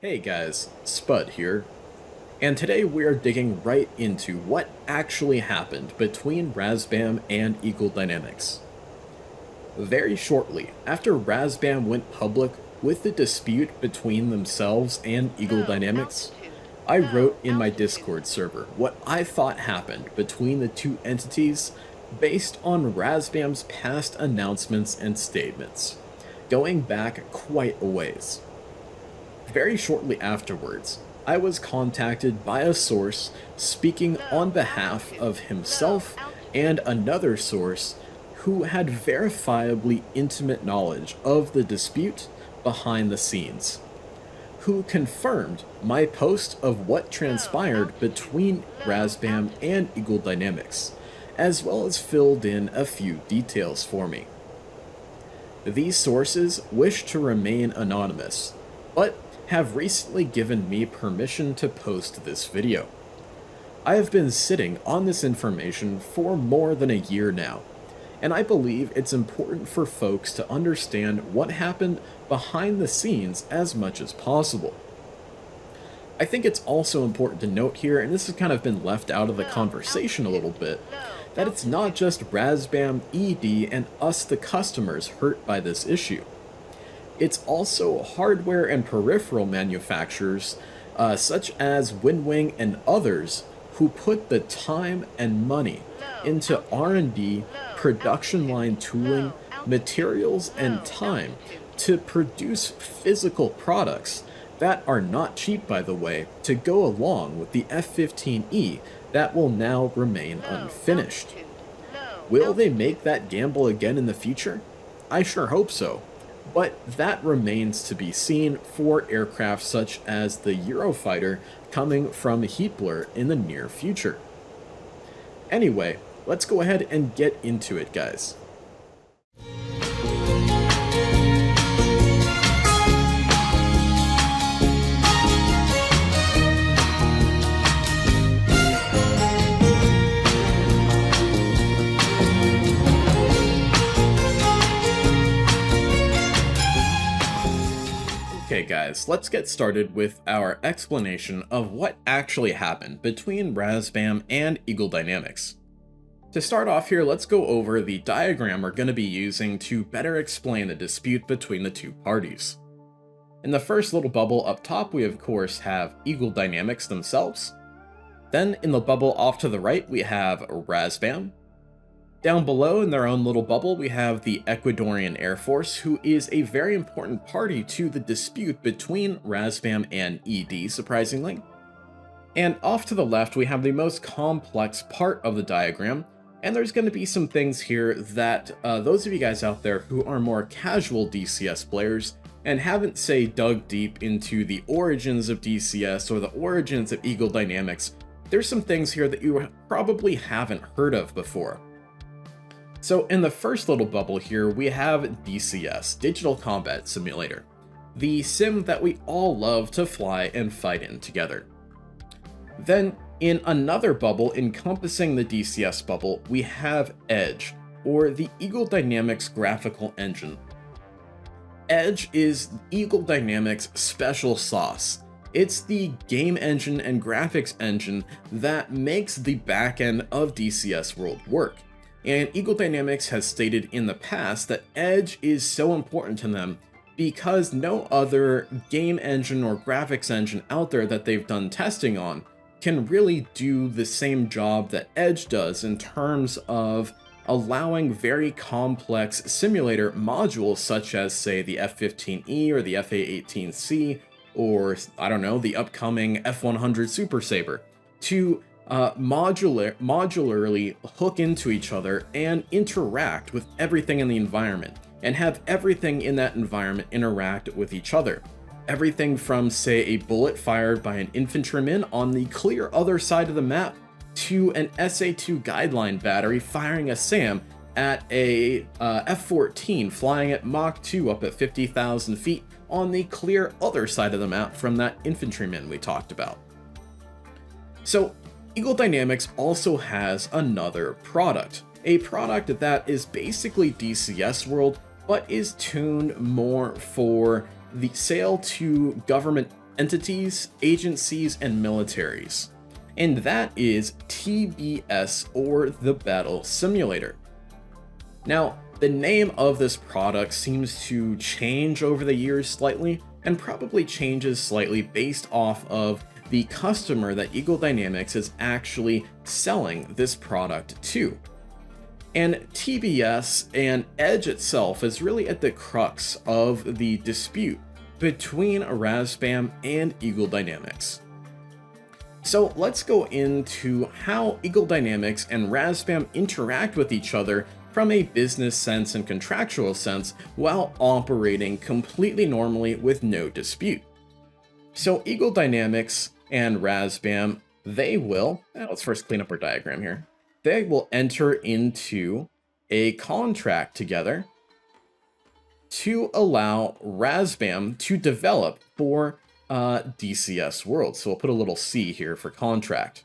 Hey guys, Spud here, and today we are digging right into what actually happened between Razbam and Eagle Dynamics. Very shortly after Razbam went public with the dispute between themselves and Eagle Dynamics, I wrote in my Discord server what I thought happened between the two entities based on Razbam's past announcements and statements, going back quite a ways. Very shortly afterwards, I was contacted by a source speaking on behalf of himself and another source who had verifiably intimate knowledge of the dispute behind the scenes, who confirmed my post of what transpired between Razbam and Eagle Dynamics, as well as filled in a few details for me. These sources wish to remain anonymous, but have recently given me permission to post this video. I have been sitting on this information for more than a year now, and I believe it's important for folks to understand what happened behind the scenes as much as possible. I think it's also important to note here, and this has kind of been left out of the conversation a little bit, that it's not just Razbam, ED, and us the customers hurt by this issue. It's also hardware and peripheral manufacturers, such as Winwing and others, who put the time and money into R&D, production line tooling, materials, and time to produce physical products that are not cheap, by the way, to go along with the F-15E that will now remain unfinished. Will they make that gamble again in the future? I sure hope so. But that remains to be seen for aircraft such as the Eurofighter coming from Heatblur in the near future. Anyway, let's go ahead and get into it, guys. Okay guys, let's get started with our explanation of what actually happened between Razbam and Eagle Dynamics. To start off here, let's go over the diagram we're going to be using to better explain the dispute between the two parties. In the first little bubble up top, we of course have Eagle Dynamics themselves. Then in the bubble off to the right, we have Razbam. Down below in their own little bubble, we have the Ecuadorian Air Force, who is a very important party to the dispute between Razbam and ED, surprisingly. And off to the left, we have the most complex part of the diagram, and there's going to be some things here that those of you guys out there who are more casual DCS players and haven't, say, dug deep into the origins of DCS or the origins of Eagle Dynamics, there's some things here that you probably haven't heard of before. So in the first little bubble here, we have DCS, Digital Combat Simulator, the sim that we all love to fly and fight in together. Then in another bubble encompassing the DCS bubble, we have Edge, or the Eagle Dynamics graphical engine. Edge is Eagle Dynamics' special sauce. It's the game engine and graphics engine that makes the back end of DCS World work. And Eagle Dynamics has stated in the past that Edge is so important to them because no other game engine or graphics engine out there that they've done testing on can really do the same job that Edge does in terms of allowing very complex simulator modules such as, say, the F-15E or the FA-18C or, I don't know, the upcoming F-100 Super Saber to modularly hook into each other and interact with everything in the environment, and have everything in that environment interact with each other. Everything from, say, a bullet fired by an infantryman on the clear other side of the map to an SA-2 guideline battery firing a SAM at a F-14 flying at Mach 2 up at 50,000 feet on the clear other side of the map from that infantryman we talked about. So Eagle Dynamics also has another product, a product that is basically DCS World, but is tuned more for the sale to government entities, agencies, and militaries. And that is TBS, or the Battle Simulator. Now, the name of this product seems to change over the years slightly, and probably changes slightly based off of the customer that Eagle Dynamics is actually selling this product to. And TBS and Edge itself is really at the crux of the dispute between Razbam and Eagle Dynamics. So let's go into how Eagle Dynamics and Razbam interact with each other from a business sense and contractual sense while operating completely normally with no dispute. So Eagle Dynamics and Razbam, let's first clean up our diagram here. They will enter into a contract together to allow Razbam to develop for DCS World. So we'll put a little C here for contract.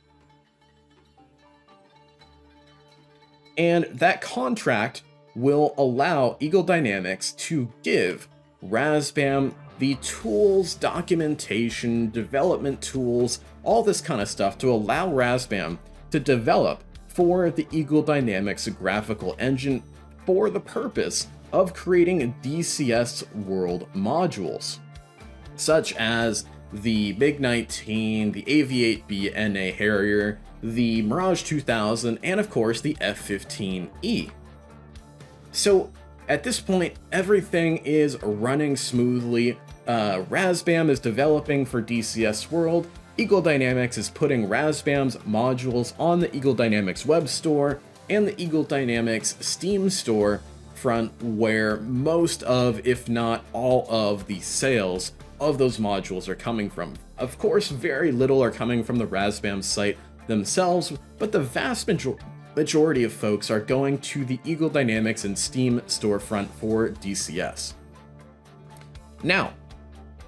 And that contract will allow Eagle Dynamics to give Razbam the tools, documentation, development tools, all this kind of stuff to allow Razbam to develop for the Eagle Dynamics graphical engine for the purpose of creating DCS World modules, such as the MiG-19, the AV-8B NA Harrier, the Mirage 2000, and of course the F-15E. So at this point, everything is running smoothly. Razbam is developing for DCS World. Eagle Dynamics is putting Razbam's modules on the Eagle Dynamics web store and the Eagle Dynamics Steam store front, where most of, if not all of, the sales of those modules are coming from. Of course, very little are coming from the Razbam site themselves, but the vast majority of folks are going to the Eagle Dynamics and Steam storefront for DCS. Now,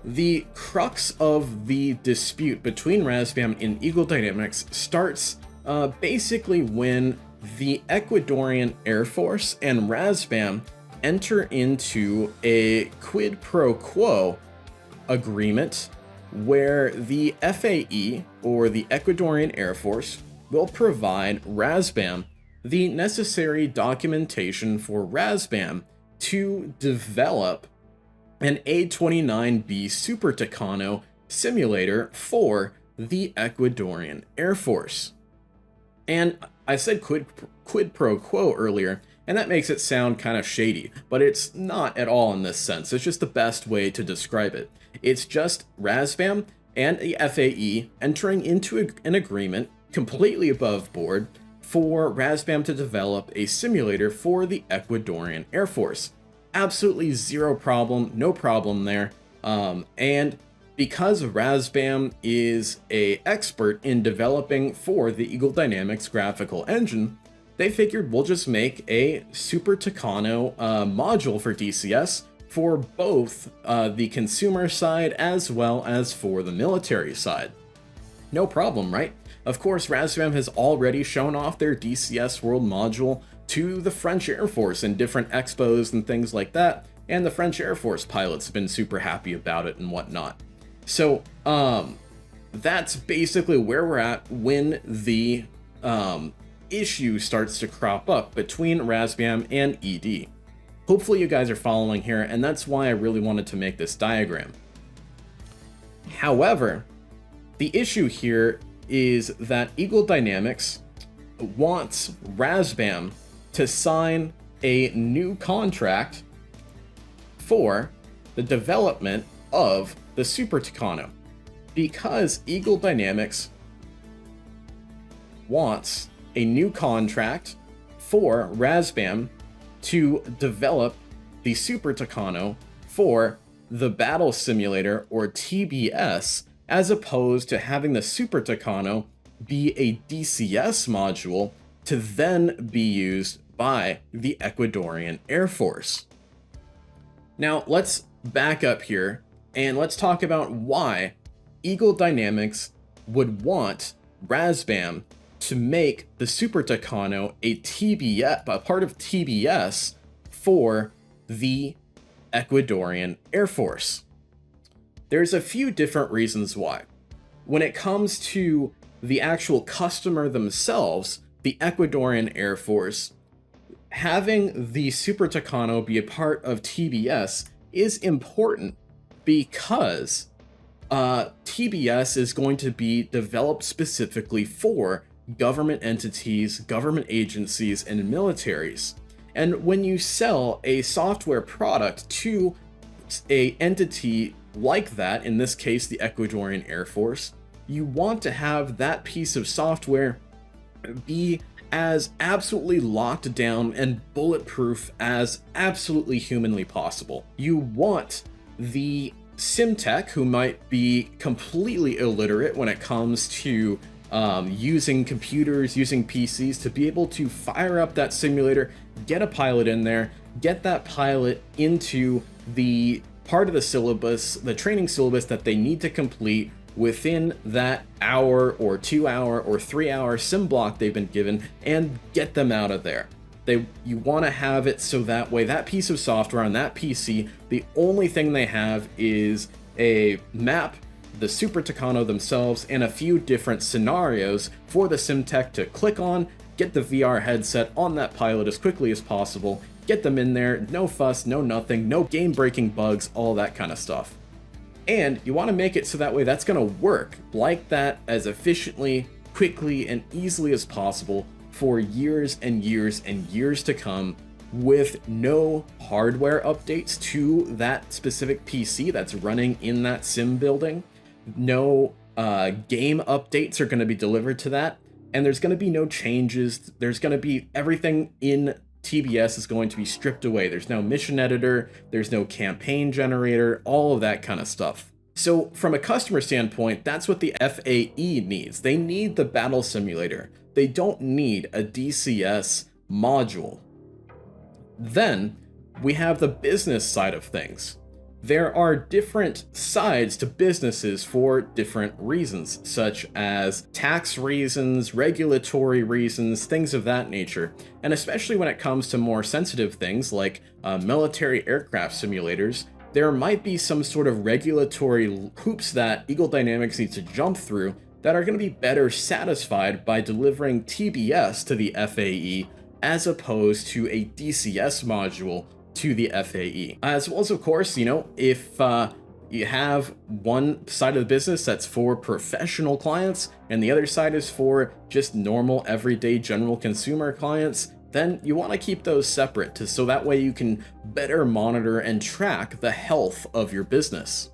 the crux of the dispute between Razbam and Eagle Dynamics starts basically when the Ecuadorian Air Force and Razbam enter into a quid pro quo agreement where the FAE, or the Ecuadorian Air Force, will provide Razbam the necessary documentation for Razbam to develop an A-29B Super Tucano simulator for the Ecuadorian Air Force. And I said quid pro quo earlier, and that makes it sound kind of shady, but it's not at all in this sense. It's just the best way to describe it. It's just Razbam and the FAE entering into an agreement completely above board for Razbam to develop a simulator for the Ecuadorian Air Force. Absolutely zero problem, no problem there. And because Razbam is an expert in developing for the Eagle Dynamics graphical engine, they figured we'll just make a Super Tucano module for DCS for both the consumer side as well as for the military side. No problem, right? Of course, Razbam has already shown off their DCS World module to the French Air Force in different expos and things like that, and the French Air Force pilots have been super happy about it and whatnot. So, that's basically where we're at when the issue starts to crop up between Razbam and ED. Hopefully you guys are following here, and that's why I really wanted to make this diagram. However, the issue here is that Eagle Dynamics wants Razbam to sign a new contract for the development of the Super Tucano, because Eagle Dynamics wants a new contract for Razbam to develop the Super Tucano for the Battle Simulator, or TBS, as opposed to having the Super Tucano be a DCS module to then be used by the Ecuadorian Air Force. Now, let's back up here and let's talk about why Eagle Dynamics would want Razbam to make the Super Tucano a part of TBS for the Ecuadorian Air Force. There's a few different reasons why. When it comes to the actual customer themselves, the Ecuadorian Air Force, having the Super Tucano be a part of TBS is important because TBS is going to be developed specifically for government entities, government agencies, and militaries. And when you sell a software product to a entity like that, in this case the Ecuadorian Air Force, you want to have that piece of software be as absolutely locked down and bulletproof as absolutely humanly possible. You want the SimTech, who might be completely illiterate when it comes to using computers, using PCs, to be able to fire up that simulator, get a pilot in there, get that pilot into the part of the syllabus, the training syllabus that they need to complete within that hour or 2 hour or 3 hour sim block they've been given, and get them out of there. You want to have it so that way that piece of software on that PC, the only thing they have is a map, the Super Tucano themselves, and a few different scenarios for the SimTech to click on, get the VR headset on that pilot as quickly as possible, get them in there, no fuss, no nothing, no game-breaking bugs, all that kind of stuff. And you want to make it so that way that's going to work like that as efficiently, quickly, and easily as possible for years and years and years to come, with no hardware updates to that specific PC that's running in that sim building. No game updates are going to be delivered to that, and there's going to be no changes. There's going to be everything in TBS is going to be stripped away. There's no mission editor, there's no campaign generator, all of that kind of stuff. So from a customer standpoint, that's what the FAE needs. They need the battle simulator. They don't need a DCS module. Then we have the business side of things. There are different sides to businesses for different reasons, such as tax reasons, regulatory reasons, things of that nature. And especially when it comes to more sensitive things like military aircraft simulators, there might be some sort of regulatory hoops that Eagle Dynamics needs to jump through that are going to be better satisfied by delivering TBS to the FAE as opposed to a DCS module to the FAE. As well as, of course, if you have one side of the business that's for professional clients and the other side is for just normal, everyday, general consumer clients, then you want to keep those separate so that way you can better monitor and track the health of your business.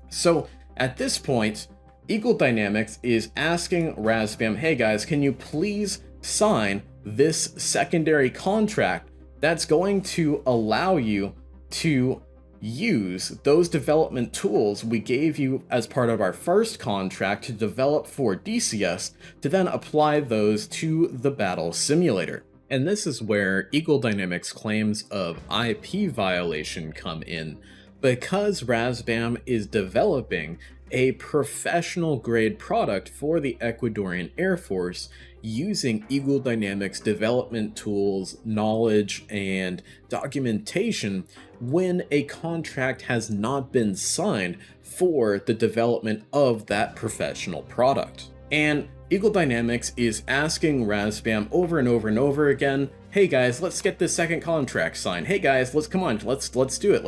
So at this point, Eagle Dynamics is asking Razbam, hey guys, can you please sign this secondary contract that's going to allow you to use those development tools we gave you as part of our first contract to develop for DCS, to then apply those to the battle simulator. And this is where Eagle Dynamics' claims of IP violation come in, because Razbam is developing a professional grade product for the Ecuadorian Air Force using Eagle Dynamics development tools, knowledge, and documentation when a contract has not been signed for the development of that professional product. And Eagle Dynamics is asking Razbam over and over and over again, hey guys, let's get this second contract signed. Hey guys, let's do it.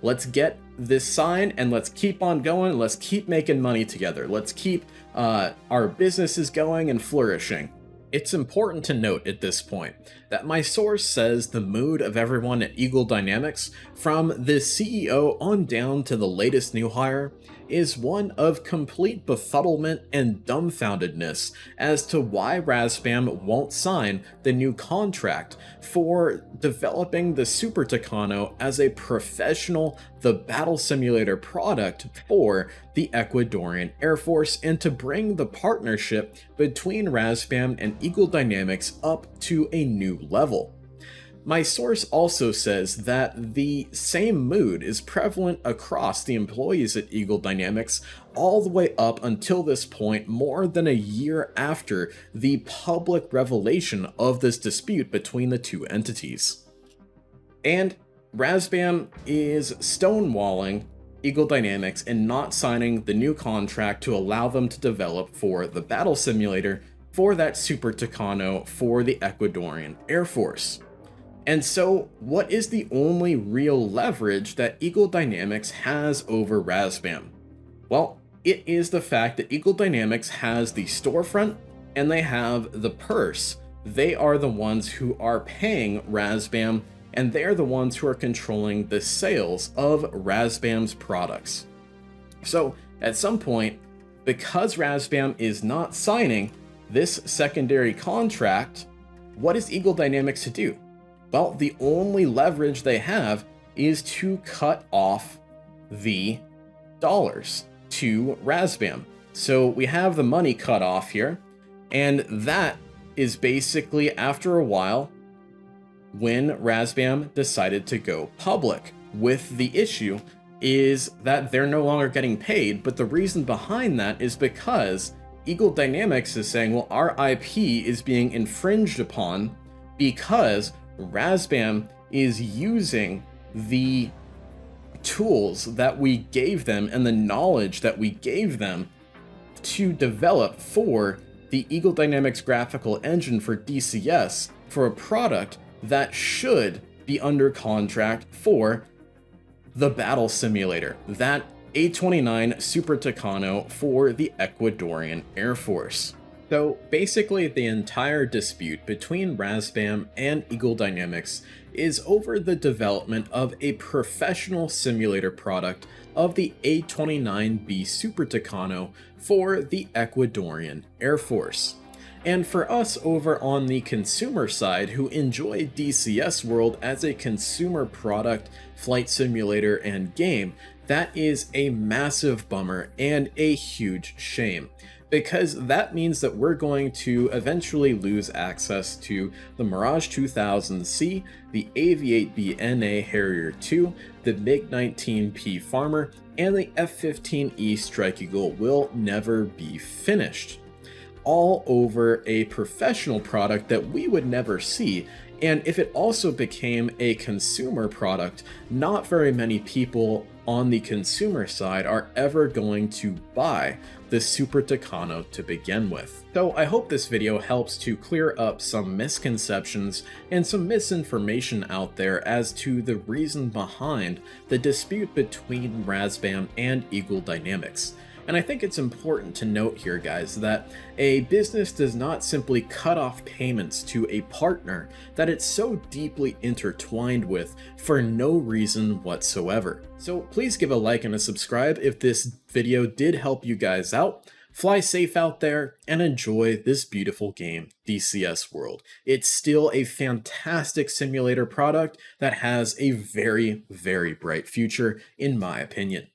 Let's get this signed and let's keep on going. Let's keep making money together. Let's keep our businesses going and flourishing. It's important to note at this point that my source says the mood of everyone at Eagle Dynamics, from the CEO on down to the latest new hire, is one of complete befuddlement and dumbfoundedness as to why Razbam won't sign the new contract for developing the Super Tucano as a professional, the battle simulator product for the Ecuadorian Air Force, and to bring the partnership between Razbam and Eagle Dynamics up to a new level. My source also says that the same mood is prevalent across the employees at Eagle Dynamics all the way up until this point, more than a year after the public revelation of this dispute between the two entities. And Razbam is stonewalling Eagle Dynamics in not signing the new contract to allow them to develop for the battle simulator for that Super Tucano for the Ecuadorian Air Force. And so, what is the only real leverage that Eagle Dynamics has over Razbam? Well, it is the fact that Eagle Dynamics has the storefront and they have the purse. They are the ones who are paying Razbam, and they're the ones who are controlling the sales of Razbam's products. So, at some point, because Razbam is not signing this secondary contract, what is Eagle Dynamics to do? Well, the only leverage they have is to cut off the dollars to Razbam. So we have the money cut off here, and that is basically after a while when Razbam decided to go public. With the issue is that they're no longer getting paid, but the reason behind that is because Eagle Dynamics is saying, well, our IP is being infringed upon because Razbam is using the tools that we gave them and the knowledge that we gave them to develop for the Eagle Dynamics graphical engine for DCS for a product that should be under contract for the battle simulator, that A29 Super Tucano for the Ecuadorian Air Force. So basically the entire dispute between Razbam and Eagle Dynamics is over the development of a professional simulator product of the A29B Super Tucano for the Ecuadorian Air Force. And for us over on the consumer side who enjoy DCS World as a consumer product, flight simulator, and game, that is a massive bummer and a huge shame, because that means that we're going to eventually lose access to the Mirage 2000C, the AV-8B NA Harrier 2, the MiG-19P Farmer, and the F-15E Strike Eagle will never be finished. All over a professional product that we would never see. And if it also became a consumer product, not very many people on the consumer side are ever going to buy the Super Tucano to begin with. So I hope this video helps to clear up some misconceptions and some misinformation out there as to the reason behind the dispute between Razbam and Eagle Dynamics. And I think it's important to note here, guys, that a business does not simply cut off payments to a partner that it's so deeply intertwined with for no reason whatsoever. So please give a like and a subscribe if this video did help you guys out. Fly safe out there and enjoy this beautiful game, DCS World. It's still a fantastic simulator product that has a very, very bright future, in my opinion.